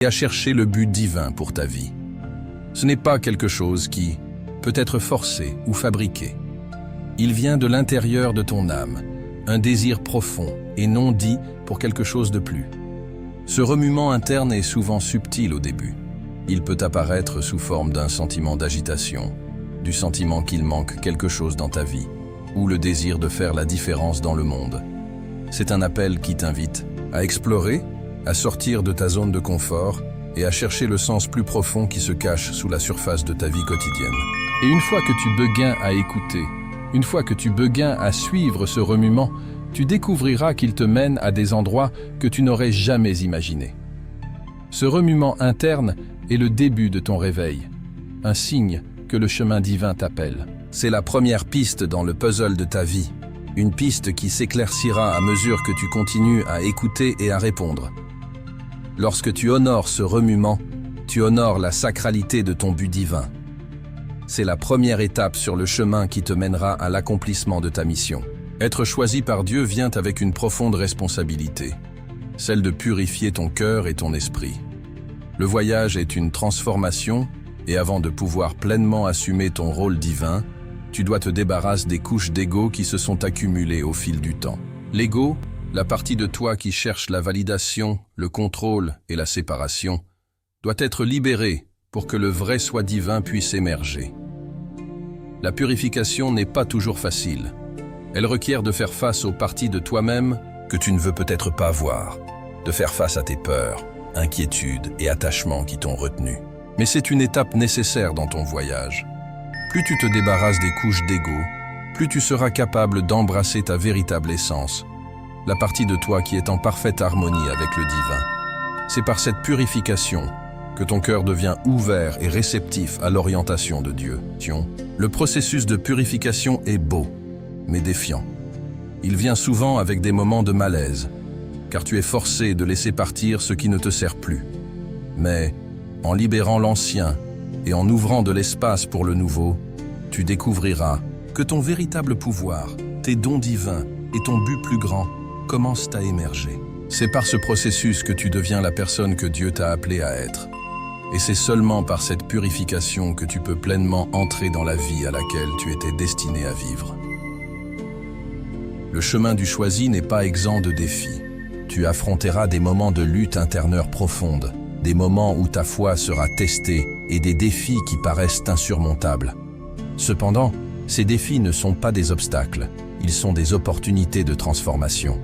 et à chercher le but divin pour ta vie. Ce n'est pas quelque chose qui peut être forcé ou fabriqué. Il vient de l'intérieur de ton âme, un désir profond et non dit pour quelque chose de plus. Ce remuement interne est souvent subtil au début. Il peut apparaître sous forme d'un sentiment d'agitation, du sentiment qu'il manque quelque chose dans ta vie, ou le désir de faire la différence dans le monde. C'est un appel qui t'invite à explorer, à sortir de ta zone de confort et à chercher le sens plus profond qui se cache sous la surface de ta vie quotidienne. Et une fois que tu beguins à écouter, une fois que tu beguins à suivre ce remuement, tu découvriras qu'il te mène à des endroits que tu n'aurais jamais imaginés. Ce remuement interne est le début de ton réveil, un signe que le chemin divin t'appelle. C'est la première piste dans le puzzle de ta vie, une piste qui s'éclaircira à mesure que tu continues à écouter et à répondre. Lorsque tu honores ce remuement, tu honores la sacralité de ton but divin. C'est la première étape sur le chemin qui te mènera à l'accomplissement de ta mission. Être choisi par Dieu vient avec une profonde responsabilité, celle de purifier ton cœur et ton esprit. Le voyage est une transformation, et avant de pouvoir pleinement assumer ton rôle divin, tu dois te débarrasser des couches d'ego qui se sont accumulées au fil du temps. L'ego, la partie de toi qui cherche la validation, le contrôle et la séparation, doit être libérée pour que le vrai soi divin puisse émerger. La purification n'est pas toujours facile. Elle requiert de faire face aux parties de toi-même que tu ne veux peut-être pas voir, de faire face à tes peurs, inquiétudes et attachements qui t'ont retenu. Mais c'est une étape nécessaire dans ton voyage. Plus tu te débarrasses des couches d'ego, plus tu seras capable d'embrasser ta véritable essence, la partie de toi qui est en parfaite harmonie avec le divin. C'est par cette purification que ton cœur devient ouvert et réceptif à l'orientation de Dieu. Le processus de purification est beau, mais défiant. Il vient souvent avec des moments de malaise, car tu es forcé de laisser partir ce qui ne te sert plus. Mais en libérant l'ancien et en ouvrant de l'espace pour le nouveau, tu découvriras que ton véritable pouvoir, tes dons divins et ton but plus grand commencent à émerger. C'est par ce processus que tu deviens la personne que Dieu t'a appelé à être. Et c'est seulement par cette purification que tu peux pleinement entrer dans la vie à laquelle tu étais destiné à vivre. Le chemin du choisi n'est pas exempt de défis. Tu affronteras des moments de lutte intérieure profonde, des moments où ta foi sera testée et des défis qui paraissent insurmontables. Cependant, ces défis ne sont pas des obstacles, ils sont des opportunités de transformation.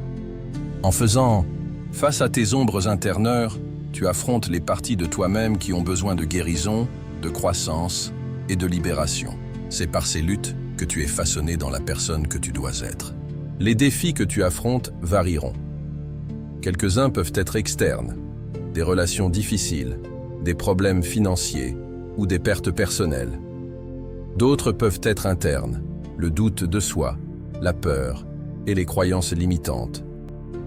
En faisant face à tes ombres intérieures, tu affrontes les parties de toi-même qui ont besoin de guérison, de croissance et de libération. C'est par ces luttes que tu es façonné dans la personne que tu dois être. Les défis que tu affrontes varieront. Quelques-uns peuvent être externes, des relations difficiles, des problèmes financiers ou des pertes personnelles. D'autres peuvent être internes, le doute de soi, la peur et les croyances limitantes,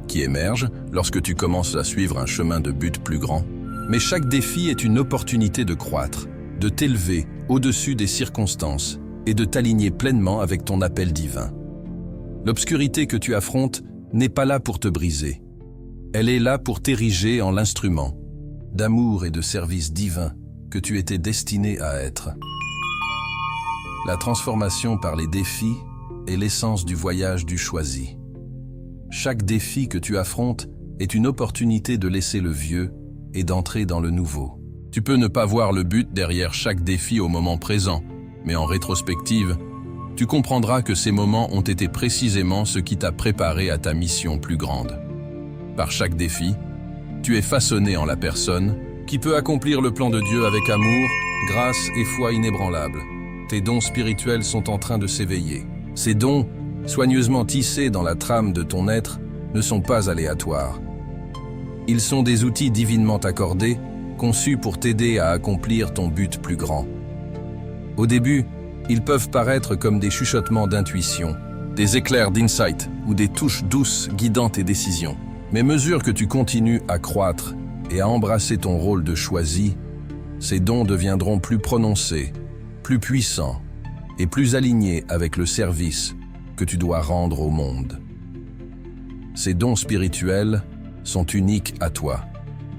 qui émergent lorsque tu commences à suivre un chemin de but plus grand. Mais chaque défi est une opportunité de croître, de t'élever au-dessus des circonstances et de t'aligner pleinement avec ton appel divin. L'obscurité que tu affrontes n'est pas là pour te briser. Elle est là pour t'ériger en l'instrument d'amour et de service divin que tu étais destiné à être. La transformation par les défis est l'essence du voyage du choisi. Chaque défi que tu affrontes est une opportunité de laisser le vieux et d'entrer dans le nouveau. Tu peux ne pas voir le but derrière chaque défi au moment présent, mais en rétrospective, tu comprendras que ces moments ont été précisément ce qui t'a préparé à ta mission plus grande. Par chaque défi, tu es façonné en la personne qui peut accomplir le plan de Dieu avec amour, grâce et foi inébranlables. Tes dons spirituels sont en train de s'éveiller. Ces dons, soigneusement tissés dans la trame de ton être, ne sont pas aléatoires. Ils sont des outils divinement accordés, conçus pour t'aider à accomplir ton but plus grand. Au début, ils peuvent paraître comme des chuchotements d'intuition, des éclairs d'insight ou des touches douces guidant tes décisions. Mais mesure que tu continues à croître et à embrasser ton rôle de choisi, ces dons deviendront plus prononcés, plus puissants et plus alignés avec le service que tu dois rendre au monde. Ces dons spirituels sont uniques à toi.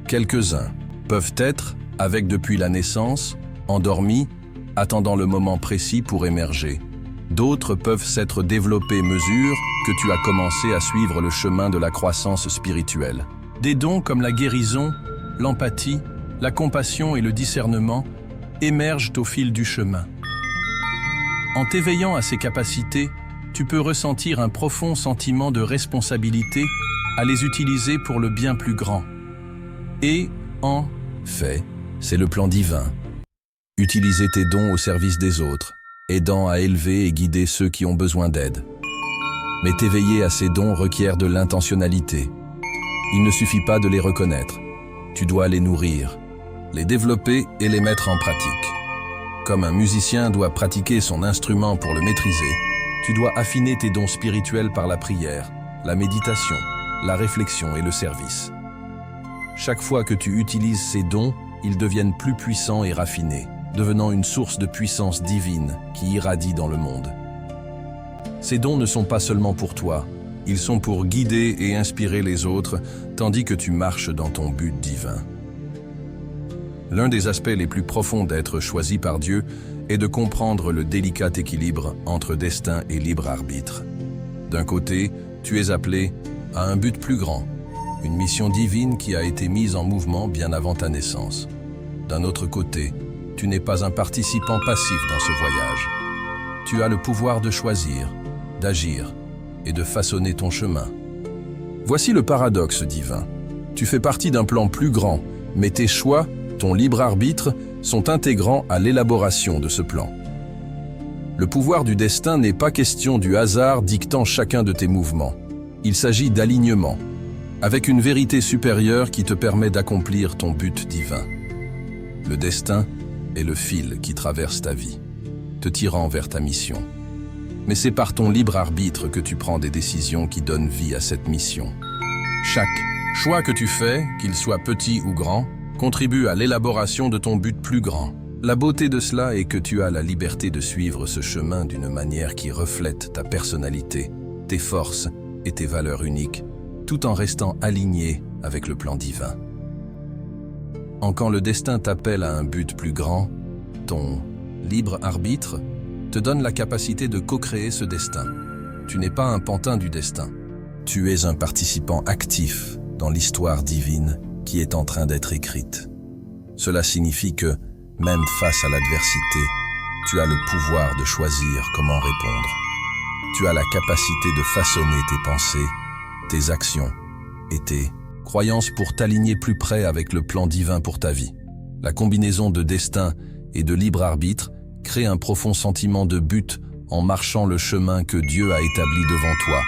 Quelques-uns peuvent être, avec depuis la naissance, endormis, attendant le moment précis pour émerger. D'autres peuvent s'être développés mesure que tu as commencé à suivre le chemin de la croissance spirituelle. Des dons comme la guérison, l'empathie, la compassion et le discernement émergent au fil du chemin. En t'éveillant à ces capacités, tu peux ressentir un profond sentiment de responsabilité à les utiliser pour le bien plus grand. Et, en fait, c'est le plan divin. Utiliser tes dons au service des autres, aidant à élever et guider ceux qui ont besoin d'aide. Mais t'éveiller à ces dons requiert de l'intentionnalité. Il ne suffit pas de les reconnaître. Tu dois les nourrir, les développer et les mettre en pratique. Comme un musicien doit pratiquer son instrument pour le maîtriser, tu dois affiner tes dons spirituels par la prière, la méditation, la réflexion et le service. Chaque fois que tu utilises ces dons, ils deviennent plus puissants et raffinés, devenant une source de puissance divine qui irradie dans le monde. Ces dons ne sont pas seulement pour toi, ils sont pour guider et inspirer les autres, tandis que tu marches dans ton but divin. L'un des aspects les plus profonds d'être choisi par Dieu est de comprendre le délicat équilibre entre destin et libre arbitre. D'un côté, tu es appelé à un but plus grand, une mission divine qui a été mise en mouvement bien avant ta naissance. D'un autre côté, tu n'es pas un participant passif dans ce voyage. Tu as le pouvoir de choisir, d'agir et de façonner ton chemin. Voici le paradoxe divin. Tu fais partie d'un plan plus grand, mais tes choix, ton libre arbitre, sont intégrants à l'élaboration de ce plan. Le pouvoir du destin n'est pas question du hasard dictant chacun de tes mouvements. Il s'agit d'alignement, avec une vérité supérieure qui te permet d'accomplir ton but divin. Le destin est le fil qui traverse ta vie, te tirant vers ta mission. Mais c'est par ton libre arbitre que tu prends des décisions qui donnent vie à cette mission. Chaque choix que tu fais, qu'il soit petit ou grand, contribue à l'élaboration de ton but plus grand. La beauté de cela est que tu as la liberté de suivre ce chemin d'une manière qui reflète ta personnalité, tes forces et tes valeurs uniques, tout en restant aligné avec le plan divin. Quand le destin t'appelle à un but plus grand, ton libre arbitre te donne la capacité de co-créer ce destin. Tu n'es pas un pantin du destin. Tu es un participant actif dans l'histoire divine qui est en train d'être écrite. Cela signifie que, même face à l'adversité, tu as le pouvoir de choisir comment répondre. Tu as la capacité de façonner tes pensées, tes actions et tes croyances pour t'aligner plus près avec le plan divin pour ta vie. La combinaison de destin et de libre arbitre crée un profond sentiment de but en marchant le chemin que Dieu a établi devant toi,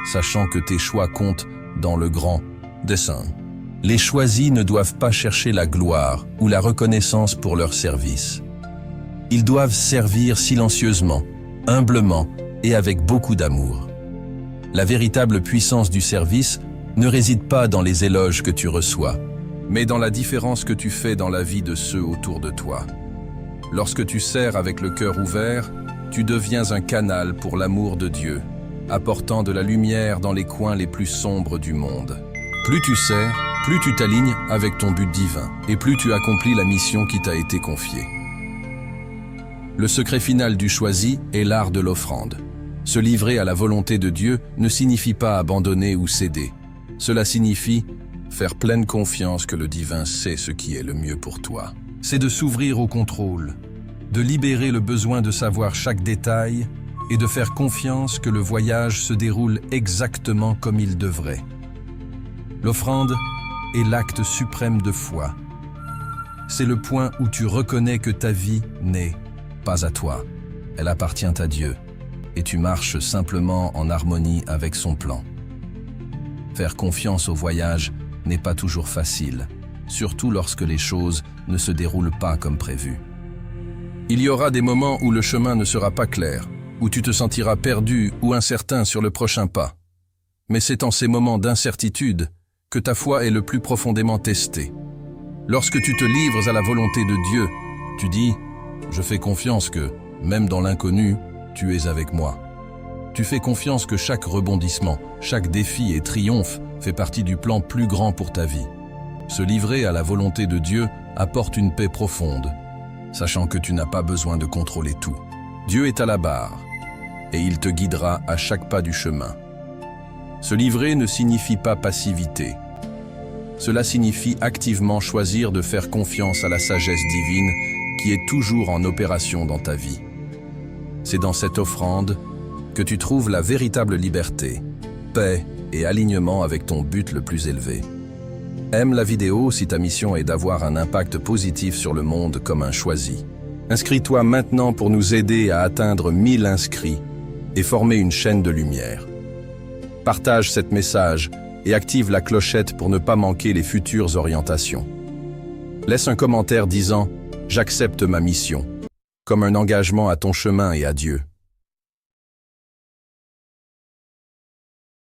sachant que tes choix comptent dans le grand dessein. Les choisis ne doivent pas chercher la gloire ou la reconnaissance pour leur service. Ils doivent servir silencieusement, humblement et avec beaucoup d'amour. La véritable puissance du service ne réside pas dans les éloges que tu reçois, mais dans la différence que tu fais dans la vie de ceux autour de toi. Lorsque tu sers avec le cœur ouvert, tu deviens un canal pour l'amour de Dieu, apportant de la lumière dans les coins les plus sombres du monde. Plus tu sers, plus tu t'alignes avec ton but divin, et plus tu accomplis la mission qui t'a été confiée. Le secret final du choisi est l'art de l'offrande. Se livrer à la volonté de Dieu ne signifie pas abandonner ou céder. Cela signifie faire pleine confiance que le divin sait ce qui est le mieux pour toi. C'est de s'ouvrir au contrôle, de libérer le besoin de savoir chaque détail et de faire confiance que le voyage se déroule exactement comme il devrait. L'offrande est l'acte suprême de foi. C'est le point où tu reconnais que ta vie n'est pas à toi. Elle appartient à Dieu et tu marches simplement en harmonie avec son plan. Faire confiance au voyage n'est pas toujours facile, surtout lorsque les choses ne se déroulent pas comme prévu. Il y aura des moments où le chemin ne sera pas clair, où tu te sentiras perdu ou incertain sur le prochain pas. Mais c'est en ces moments d'incertitude que ta foi est le plus profondément testée. Lorsque tu te livres à la volonté de Dieu, tu dis « Je fais confiance que, même dans l'inconnu, tu es avec moi ». Tu fais confiance que chaque rebondissement, chaque défi et triomphe fait partie du plan plus grand pour ta vie. Se livrer à la volonté de Dieu apporte une paix profonde, sachant que tu n'as pas besoin de contrôler tout. Dieu est à la barre, et il te guidera à chaque pas du chemin. Se livrer ne signifie pas passivité. Cela signifie activement choisir de faire confiance à la sagesse divine qui est toujours en opération dans ta vie. C'est dans cette offrande que tu trouves la véritable liberté, paix et alignement avec ton but le plus élevé. Aime la vidéo si ta mission est d'avoir un impact positif sur le monde comme un choisi. Inscris-toi maintenant pour nous aider à atteindre 1000 inscrits et former une chaîne de lumière. Partage cet message et active la clochette pour ne pas manquer les futures orientations. Laisse un commentaire disant « J'accepte ma mission » comme un engagement à ton chemin et à Dieu.